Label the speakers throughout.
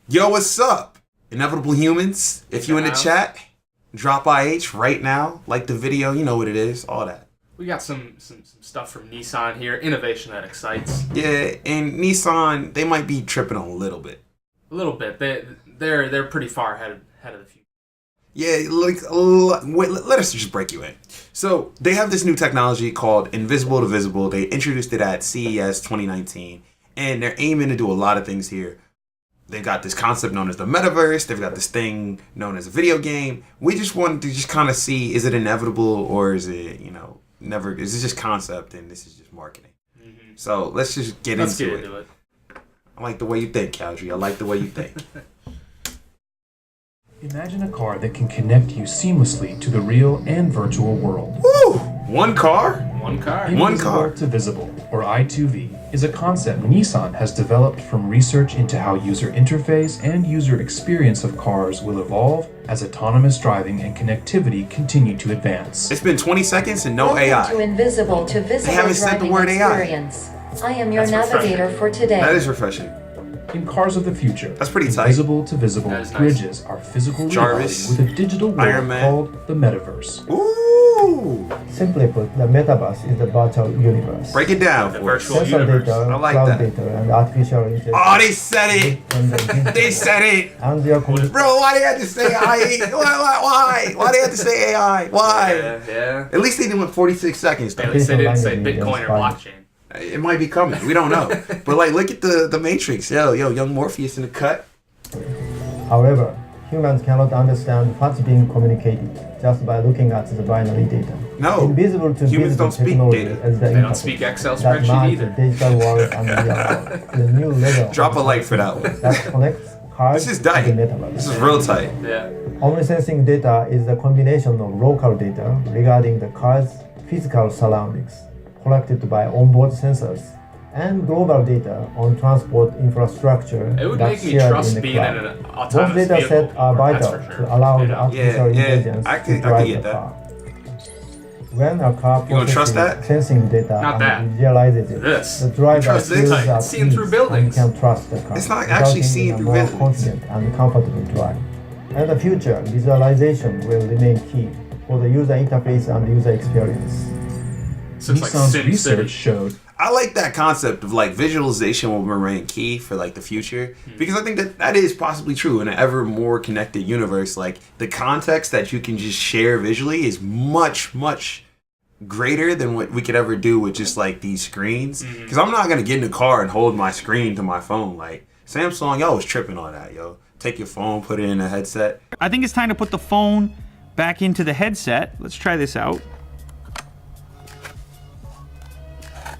Speaker 1: Yo, what's up? Inevitable humans. If you in the chat, drop IH right now. Like the video, you know what it is, all that.
Speaker 2: We got some stuff from Nissan here. Innovation that excites.
Speaker 1: Yeah, and Nissan, they might be tripping a little bit.
Speaker 2: A little bit. They're pretty far ahead of the future.
Speaker 1: Yeah, wait, let us just break you in. So they have this new technology called invisible to visible. They introduced it at CES 2019, and they're aiming to do a lot of things here. They've got this concept known as the metaverse. They've got this thing known as a video game. We just wanted to just kind of see, is it inevitable or is it, never, is it just concept and this is just marketing? Mm-hmm. So let's just get into it. I like the way you think, Caldry. I like the way you think.
Speaker 3: Imagine a car that can connect you seamlessly to the real and virtual world.
Speaker 1: Woo! One car?
Speaker 2: One car.
Speaker 3: Invisible to visible, or I2V, is a concept Nissan has developed from research into how user interface and user experience of cars will evolve as autonomous driving and connectivity continue to advance.
Speaker 1: It's been 20 seconds and no
Speaker 4: Welcome
Speaker 1: AI.
Speaker 4: to invisible to visible
Speaker 1: They haven't said the word
Speaker 4: experience. I am your
Speaker 2: That's
Speaker 4: navigator
Speaker 2: refreshing.
Speaker 4: for today.
Speaker 1: That is refreshing.
Speaker 3: In cars of the future,
Speaker 1: That's pretty tight.
Speaker 3: invisible to visible
Speaker 2: That is nice.
Speaker 3: bridges are physical reality
Speaker 1: Jarvis,
Speaker 3: with a digital
Speaker 1: Iron
Speaker 3: world
Speaker 1: Man.
Speaker 3: called the metaverse.
Speaker 1: Ooh!
Speaker 5: Simply put, the metaverse is the virtual universe.
Speaker 1: Break it down
Speaker 2: The
Speaker 1: for us.
Speaker 2: virtual
Speaker 5: Sensor
Speaker 2: universe.
Speaker 5: data,
Speaker 1: I like
Speaker 5: cloud
Speaker 1: that.
Speaker 5: data, and artificial intelligence.
Speaker 1: Oh, they said it!
Speaker 5: And the
Speaker 1: They said it!
Speaker 5: and their
Speaker 1: Bro, why they had to say AI? Why? Why they had to say AI? Why?
Speaker 2: Yeah.
Speaker 1: At least they didn't went 46 seconds.
Speaker 2: At
Speaker 1: Though.
Speaker 2: least they didn't say
Speaker 5: Language
Speaker 2: Bitcoin or
Speaker 5: is fine.
Speaker 2: blockchain.
Speaker 1: It might be coming. We don't know. But like, look at the Matrix. Yo, young Morpheus in the cut.
Speaker 5: However, humans cannot understand what's being communicated just by looking at the binary data.
Speaker 1: No,
Speaker 5: Invisible to
Speaker 1: humans
Speaker 5: visible
Speaker 1: don't speak
Speaker 5: technology
Speaker 1: data.
Speaker 5: is the
Speaker 2: They don't
Speaker 5: interface
Speaker 2: speak Excel
Speaker 5: that
Speaker 2: spreadsheet
Speaker 5: merges
Speaker 2: either.
Speaker 5: the digital world and the real world. The new level
Speaker 1: Drop a light for that one.
Speaker 5: that connects cars
Speaker 1: This is
Speaker 5: to the
Speaker 1: tight.
Speaker 5: metaverse.
Speaker 1: This is real tight.
Speaker 2: Yeah.
Speaker 5: Omnisensing data is the combination of local data regarding the car's physical surroundings, collected by onboard sensors, and global data on transport infrastructure
Speaker 2: It would
Speaker 5: that's
Speaker 2: make me
Speaker 5: shared
Speaker 2: trust
Speaker 5: in the
Speaker 2: being in
Speaker 5: cloud.
Speaker 2: an
Speaker 5: Those
Speaker 2: autonomous
Speaker 5: data
Speaker 2: vehicle.
Speaker 5: sets are
Speaker 2: That's
Speaker 5: vital
Speaker 2: for sure.
Speaker 5: to allow
Speaker 2: You
Speaker 5: the
Speaker 2: know?
Speaker 5: artificial
Speaker 1: Yeah,
Speaker 5: intelligence
Speaker 1: I
Speaker 5: to
Speaker 1: could
Speaker 5: drive
Speaker 1: get
Speaker 5: the
Speaker 1: that.
Speaker 5: car. When a car
Speaker 1: You gonna trust
Speaker 5: processes
Speaker 1: that?
Speaker 5: sensing data
Speaker 2: Not that.
Speaker 5: and visualizes it,
Speaker 2: This.
Speaker 5: the driver
Speaker 1: trust this?
Speaker 5: feels
Speaker 1: It's
Speaker 5: at
Speaker 2: seeing through
Speaker 5: ease
Speaker 2: buildings.
Speaker 5: and can trust the car.
Speaker 1: It's not
Speaker 5: resulting
Speaker 1: actually
Speaker 5: in
Speaker 1: seeing
Speaker 5: a
Speaker 1: through
Speaker 5: more
Speaker 1: buildings.
Speaker 5: confident and comfortable drive. In the future, visualization will remain key for the user interface and user experience.
Speaker 2: So it's like
Speaker 3: Nissan's
Speaker 2: Sim
Speaker 3: research
Speaker 2: City.
Speaker 3: showed
Speaker 1: I like that concept of like visualization will remain key for like the future because I think that is possibly true in an ever more connected universe. Like the context that you can just share visually is much greater than what we could ever do with just like these screens. Because I'm not gonna get in the car and hold my screen to my phone. Like Samsung, yo, was tripping on that, yo. Take your phone, put it in a headset.
Speaker 6: I think it's time to put the phone back into the headset. Let's try this out.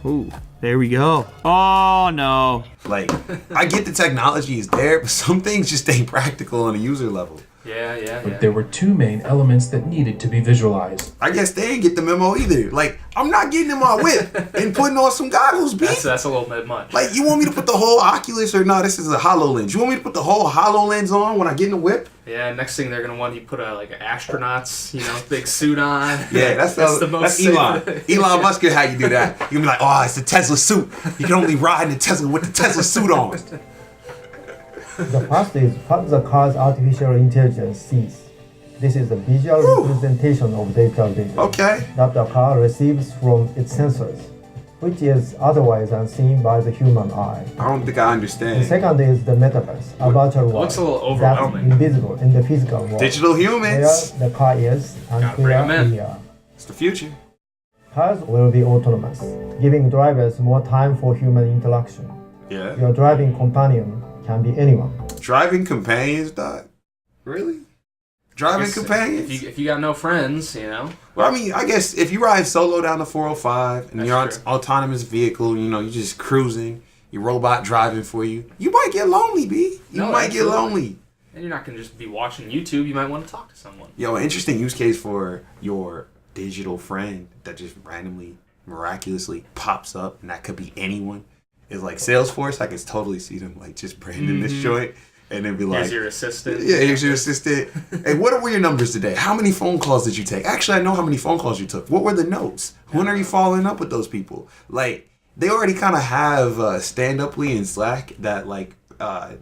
Speaker 6: Ooh, there we go. Oh no.
Speaker 1: Like I get the technology is there, but some things just ain't practical on a user level.
Speaker 2: Yeah.
Speaker 3: but there were two main elements that needed to be visualized.
Speaker 1: I guess they ain't get the memo either. Like, I'm not getting in my whip and putting on some goggles, B.
Speaker 2: That's a little bit much.
Speaker 1: Like, you want me to put the whole Oculus or no, this is a HoloLens. You want me to put the whole HoloLens on when I get in the whip?
Speaker 2: Yeah, next thing they're gonna want you to put like an astronaut's, big suit on.
Speaker 1: Yeah, that's
Speaker 2: the most
Speaker 1: Elon.
Speaker 2: safe.
Speaker 1: Elon Musk could have you do that. You'll be like, oh, it's the Tesla suit. You can only ride in the Tesla with the Tesla suit on.
Speaker 5: The first is what the car's artificial intelligence sees. This is a visual representation of digital data
Speaker 1: Okay.
Speaker 5: that the car receives from its sensors, which is otherwise unseen by the human eye.
Speaker 1: I don't think I
Speaker 5: The
Speaker 1: understand.
Speaker 5: second is the metaverse, a virtual world
Speaker 2: looks a little overwhelming.
Speaker 5: that's invisible in the physical world,
Speaker 1: Digital
Speaker 5: where
Speaker 1: humans.
Speaker 5: the car is and
Speaker 2: Gotta bring 'em
Speaker 5: where
Speaker 2: in.
Speaker 5: we are.
Speaker 1: It's the future.
Speaker 5: Cars will be autonomous, giving drivers more time for human interaction.
Speaker 1: Yeah.
Speaker 5: Your driving companion can be anyone.
Speaker 1: Driving companions, dog? Really? Driving
Speaker 2: Guess
Speaker 1: companions?
Speaker 2: If you got no friends,
Speaker 1: Well, I mean, I guess if you ride solo down the 405 and
Speaker 2: That's
Speaker 1: you're on
Speaker 2: true.
Speaker 1: autonomous vehicle, you're just cruising, your robot driving for you, you might get lonely, B. You
Speaker 2: No,
Speaker 1: might get
Speaker 2: absolutely.
Speaker 1: lonely.
Speaker 2: and you're not gonna just be watching YouTube. You might want to talk to someone.
Speaker 1: Yo, an interesting use case for your digital friend that just randomly, miraculously pops up, and that could be anyone, is like Salesforce. I can totally see them like just branding this joint. And then be like,
Speaker 2: Here's your assistant.
Speaker 1: yeah, here's your assistant. Hey, what were your numbers today? How many phone calls did you take? Actually, I know how many phone calls you took. What were the notes? When are you following up with those people? Like, they already kind of have stand-uply and Slack that, like,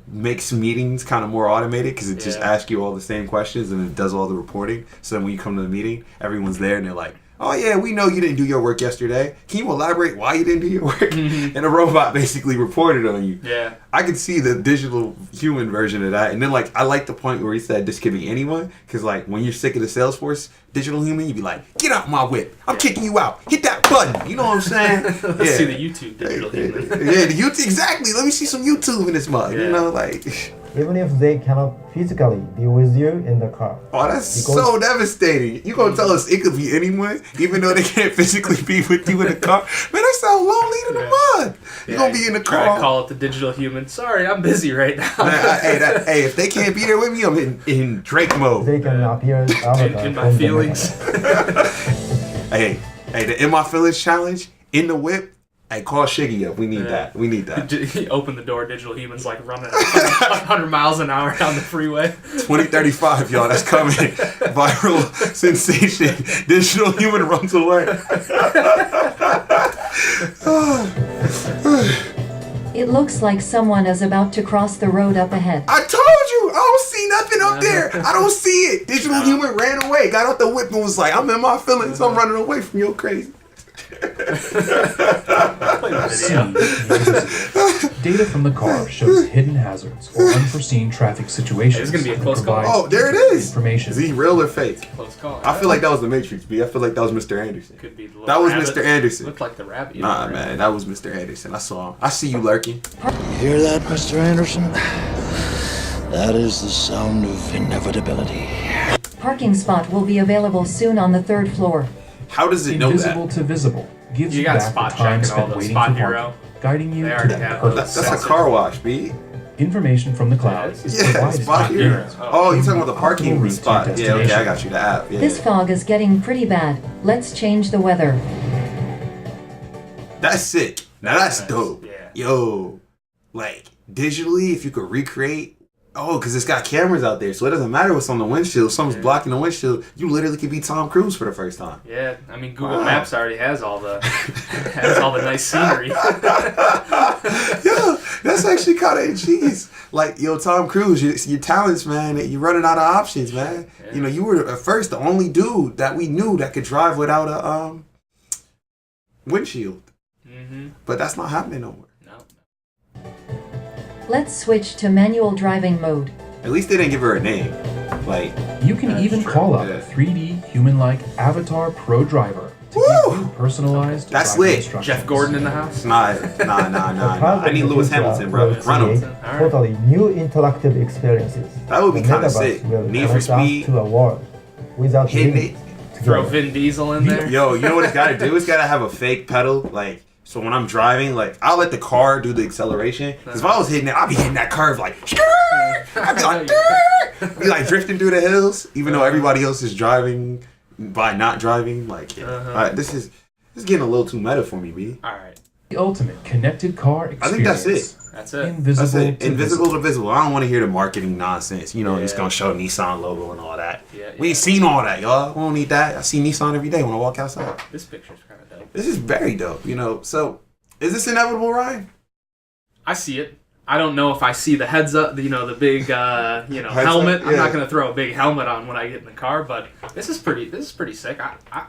Speaker 1: makes meetings kind of more automated because it just
Speaker 2: Yeah.
Speaker 1: asks you all the same questions and it does all the reporting. So then when you come to the meeting, everyone's there and they're like, oh yeah, we know you didn't do your work yesterday. Can you elaborate why you didn't do your work? And a robot basically reported on you.
Speaker 2: Yeah.
Speaker 1: I could see the digital human version of that. And then, like, I like the point where he said this could be anyone. Because, like, when you're sick of the Salesforce digital human, you'd be like, get out my whip. I'm kicking you out. Hit that button. You know what I'm saying?
Speaker 2: Let's see the YouTube digital human.
Speaker 1: Yeah, the YouTube. Exactly. Let me see some YouTube in this mug.
Speaker 2: Yeah.
Speaker 1: You know, like...
Speaker 5: Even if they cannot physically be with you in the car.
Speaker 1: Oh, that's
Speaker 5: Because-
Speaker 1: so devastating. You gonna tell us it could be anyone, even though they can't physically be with you in the car? Man, that sounds lonely to the mud. You gonna be in the
Speaker 2: Try
Speaker 1: car.
Speaker 2: to call it the digital human. Sorry, I'm busy right now.
Speaker 1: Man, hey, if they can't be there with me, I'm in Drake mode.
Speaker 5: They can appear as avatar
Speaker 2: in my
Speaker 5: from the
Speaker 2: feelings.
Speaker 5: meta.
Speaker 1: Hey, the In My Feelings challenge, in the whip. Hey, call Shiggy up. We need that. We need that.
Speaker 2: You open the door, digital humans like running 100 miles an hour down the freeway.
Speaker 1: 2035, y'all. That's coming. Viral sensation. Digital human runs away.
Speaker 4: It looks like someone is about to cross the road up ahead.
Speaker 1: I told you, I don't see nothing up there. I don't see it. Digital human ran away, got out the whip and was like, I'm in my feelings. I'm running away from your crazy.
Speaker 3: C. Data from the car shows hidden hazards or unforeseen traffic situations.
Speaker 2: It's gonna be a
Speaker 3: and
Speaker 2: close call.
Speaker 3: provides
Speaker 1: Oh, there it is.
Speaker 3: Information.
Speaker 1: Is he real or fake?
Speaker 2: Close call.
Speaker 1: I feel like that was the Matrix, B. I feel like that was Mr. Anderson.
Speaker 2: Could be the little
Speaker 1: That was
Speaker 2: rabbit.
Speaker 1: Mr. Anderson.
Speaker 2: Looked like the rabbit.
Speaker 1: Nah, man, that was Mr. Anderson. I saw him. I see you lurking.
Speaker 7: Hear that, Mr. Anderson? That is the sound of inevitability.
Speaker 4: Parking spot will be available soon on the 3rd floor.
Speaker 1: How does it know
Speaker 3: Invisible
Speaker 1: that?
Speaker 3: to visible gives
Speaker 2: You
Speaker 3: you
Speaker 2: got
Speaker 3: back
Speaker 2: spot
Speaker 3: the time
Speaker 2: check and all
Speaker 3: spent
Speaker 2: the
Speaker 3: waiting
Speaker 2: spot
Speaker 3: for
Speaker 2: hero.
Speaker 3: parking, guiding you
Speaker 2: They
Speaker 3: to
Speaker 2: already
Speaker 3: that
Speaker 2: have
Speaker 3: perfect
Speaker 1: That's a
Speaker 3: spot.
Speaker 1: car wash, B.
Speaker 3: Information from the clouds is
Speaker 1: Yeah,
Speaker 3: provided
Speaker 1: spot
Speaker 3: to
Speaker 1: here.
Speaker 3: users.
Speaker 1: Oh, you're talking about the parking
Speaker 3: Optimal route to
Speaker 1: spot.
Speaker 3: your
Speaker 1: Yeah, okay, I
Speaker 3: destination.
Speaker 1: got you. The app. Yeah.
Speaker 4: This fog is getting pretty bad. Let's change the weather.
Speaker 1: That's sick. Now that's
Speaker 2: Nice.
Speaker 1: dope.
Speaker 2: Yeah.
Speaker 1: Yo, like digitally, if you could recreate. Oh, because it's got cameras out there, so it doesn't matter what's on the windshield. If something's blocking the windshield, you literally could be Tom Cruise for the first time.
Speaker 2: Yeah, I mean Google
Speaker 1: Wow.
Speaker 2: Maps already has all the nice scenery.
Speaker 1: Yeah, that's actually kind of ingenious. Like, yo, Tom Cruise, your talents, man, you're running out of options, man.
Speaker 2: Yeah.
Speaker 1: You know, you were at first the only dude that we knew that could drive without a windshield.
Speaker 2: Mm-hmm.
Speaker 1: But that's not happening no more.
Speaker 2: No.
Speaker 4: Let's switch to manual driving mode.
Speaker 1: At least they didn't give her a name. Like,
Speaker 3: You can
Speaker 2: That's
Speaker 3: even
Speaker 2: true,
Speaker 3: call up
Speaker 1: yeah.
Speaker 3: a 3D human-like avatar pro driver to
Speaker 1: Woo!
Speaker 3: give you personalized
Speaker 1: That's
Speaker 3: driving
Speaker 1: lit.
Speaker 3: instructions.
Speaker 2: Jeff Gordon in the house.
Speaker 1: nah.
Speaker 5: The
Speaker 1: I
Speaker 5: car
Speaker 1: need
Speaker 5: of the
Speaker 1: Lewis
Speaker 5: future
Speaker 1: Hamilton, bro.
Speaker 5: will
Speaker 1: Run him.
Speaker 5: create
Speaker 2: Alright.
Speaker 5: Totally new interactive experiences.
Speaker 1: That would be
Speaker 5: The
Speaker 1: kinda
Speaker 5: metaverse
Speaker 1: sick.
Speaker 5: will
Speaker 1: Need for
Speaker 5: connect us
Speaker 1: Speed.
Speaker 5: to a world without
Speaker 1: Hitting
Speaker 5: limits
Speaker 1: it.
Speaker 2: Throw
Speaker 5: together.
Speaker 2: Vin Diesel in there.
Speaker 1: Yo, you know what it's got to do? It's got to have a fake pedal. Like, so when I'm driving, like, I'll let the car do the acceleration. Because if I was hitting it, I'd be hitting that curve like, I'd be like, be like drifting through the hills, even though everybody else is driving by not driving. Like, yeah. This is getting a little too meta for me, B.
Speaker 2: All right,
Speaker 3: The ultimate connected car
Speaker 1: I
Speaker 3: experience.
Speaker 1: think that's it.
Speaker 2: that's it.
Speaker 3: Invisible,
Speaker 1: That's it.
Speaker 3: to
Speaker 1: Invisible to visible. I don't want to hear the marketing nonsense. You know, it's
Speaker 2: Yeah.
Speaker 1: going to show Nissan logo and all that.
Speaker 2: Yeah,
Speaker 1: We ain't seen all that, y'all. We don't need that. I see Nissan every day when I walk outside.
Speaker 2: This picture's kind of dope.
Speaker 1: This is very dope, you know. So, is this inevitable, Ryan?
Speaker 2: I see it. I don't know if I see the heads up, the big,
Speaker 1: Heads
Speaker 2: helmet.
Speaker 1: up?
Speaker 2: I'm not
Speaker 1: Yeah.
Speaker 2: gonna throw a big helmet on when I get in the car, but this is pretty sick.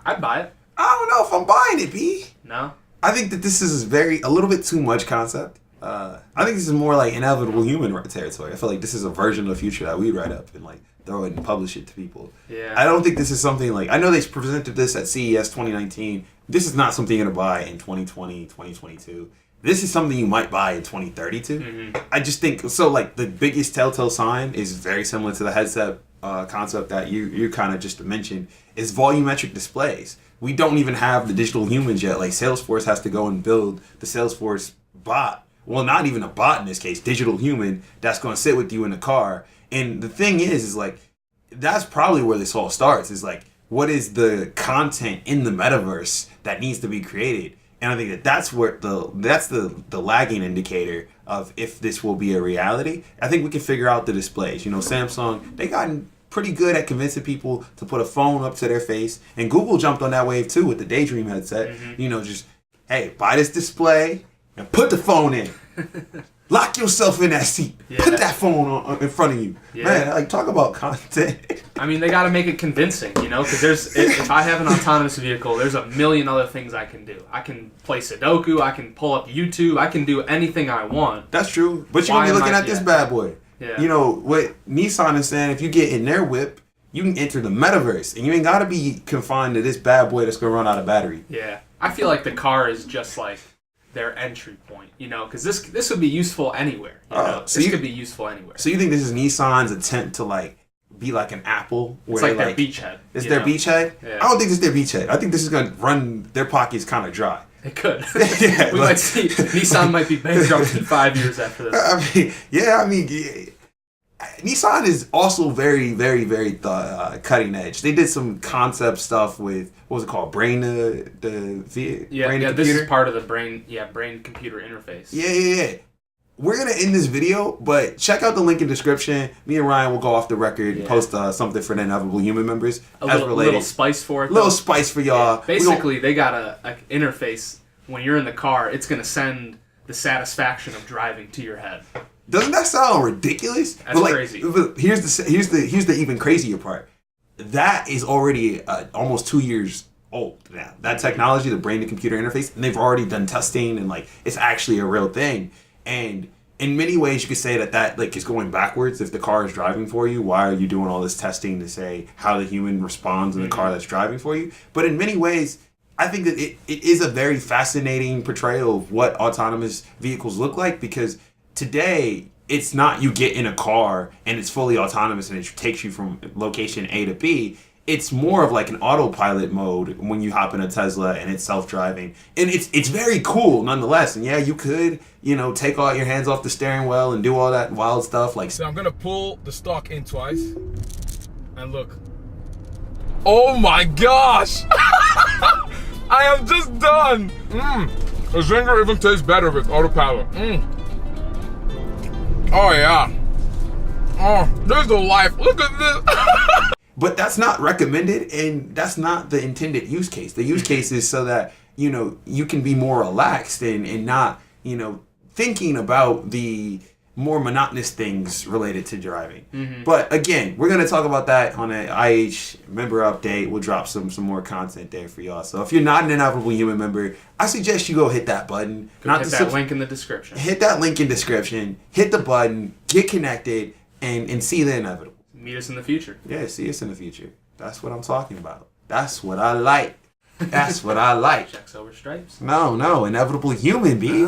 Speaker 2: I'd buy it.
Speaker 1: I don't know if I'm buying it, B.
Speaker 2: No.
Speaker 1: I think that this is a little bit too much concept. I think this is more like inevitable human territory. I feel like this is a version of the future that we'd write up and like throw it and publish it to people.
Speaker 2: Yeah.
Speaker 1: I don't think this is something like, I know they presented this at CES 2019. This is not something you're gonna buy in 2020, 2022. This is something you might buy in 2032. I just think so. Like the biggest telltale sign is very similar to the headset concept that you kind of just mentioned is volumetric displays. We don't even have the digital humans yet. Like Salesforce has to go and build the Salesforce bot. Well, not even a bot in this case, digital human that's going to sit with you in the car. And the thing is like that's probably where this all starts. Is like what is the content in the metaverse that needs to be created? And I think that's the lagging indicator of if this will be a reality. I think we can figure out the displays. You know, Samsung, they gotten pretty good at convincing people to put a phone up to their face. And Google jumped on that wave too with the Daydream headset. You know, just, hey, buy this display and put the phone in. Lock yourself in that seat.
Speaker 2: Yeah.
Speaker 1: Put that phone on in front of you.
Speaker 2: Yeah.
Speaker 1: Man, like, talk about content.
Speaker 2: I mean, they got to make it convincing, you know, because if I have an autonomous vehicle, there's a million other things I can do. I can play Sudoku, I can pull up YouTube, I can do anything I want.
Speaker 1: That's true. But you're
Speaker 2: Why
Speaker 1: going to be
Speaker 2: am
Speaker 1: looking
Speaker 2: I-
Speaker 1: at this
Speaker 2: yeah.
Speaker 1: bad boy.
Speaker 2: Yeah.
Speaker 1: You know, what Nissan is saying, if you get in their whip, you can enter the metaverse. And you ain't got to be confined to this bad boy that's going to run out of battery.
Speaker 2: Yeah, I feel like the car is just like their entry point, you know, because this would be useful anywhere. You know?
Speaker 1: so
Speaker 2: this
Speaker 1: you-
Speaker 2: could be useful anywhere.
Speaker 1: So you think this is Nissan's attempt to, like, be like an Apple? Where
Speaker 2: It's like
Speaker 1: they,
Speaker 2: their beachhead.
Speaker 1: It's
Speaker 2: you
Speaker 1: their
Speaker 2: know?
Speaker 1: beachhead?
Speaker 2: Yeah.
Speaker 1: I don't think this is their beachhead. I think this is going to run their pockets kind of dry.
Speaker 2: It could.
Speaker 1: Yeah,
Speaker 2: we
Speaker 1: like-
Speaker 2: might see Nissan might be bankrupt in 5 years after this.
Speaker 1: I mean, Nissan is also very, very, very cutting edge. They did some concept stuff with, what was it called? Brain to
Speaker 2: Yeah,
Speaker 1: brain to
Speaker 2: this
Speaker 1: computer?
Speaker 2: is part of the brain-computer interface.
Speaker 1: Yeah. We're going to end this video, but check out the link in description. Me and Ryan will go off the record and post something for the Inevitable Human members.
Speaker 2: A little spice for it.
Speaker 1: Little
Speaker 2: though.
Speaker 1: spice for y'all.
Speaker 2: Yeah, basically, they got a interface. When you're in the car, it's going to send the satisfaction of driving to your head.
Speaker 1: Doesn't that sound ridiculous?
Speaker 2: That's crazy.
Speaker 1: But here's the even crazier part. That is already almost 2 years old now. That technology, the brain to computer interface, and they've already done testing and like it's actually a real thing. And in many ways, you could say that like is going backwards. If the car is driving for you, why are you doing all this testing to say how the human responds in the car that's driving for you? But in many ways, I think that it is a very fascinating portrayal of what autonomous vehicles look like, because today it's not you get in a car and it's fully autonomous and it takes you from location A to B. It's more of like an autopilot mode when you hop in a Tesla and it's self-driving. And it's very cool nonetheless. And yeah, you could, take all your hands off the steering wheel and do all that wild stuff. Like,
Speaker 8: So I'm gonna pull the stock in twice and look. Oh my gosh! I am just done! The Zinger even tastes better with autopilot. Oh yeah. Oh, there's the life. Look at this.
Speaker 1: but that's not recommended, and that's not the intended use case. The use case is so that, you can be more relaxed and not, thinking about the more monotonous things related to driving. But again, we're gonna talk about that on an IH member update. We'll drop some more content there for y'all. So if you're not an Inevitable Human member, I suggest you go hit that button.
Speaker 2: Hit that link in the description.
Speaker 1: Hit that link in description. Hit the button. Get connected and see the inevitable.
Speaker 2: Meet us in the future.
Speaker 1: Yeah, see us in the future. That's what I'm talking about. That's what I like. That's what I like.
Speaker 2: Checks over stripes.
Speaker 1: No, Inevitable Human, B.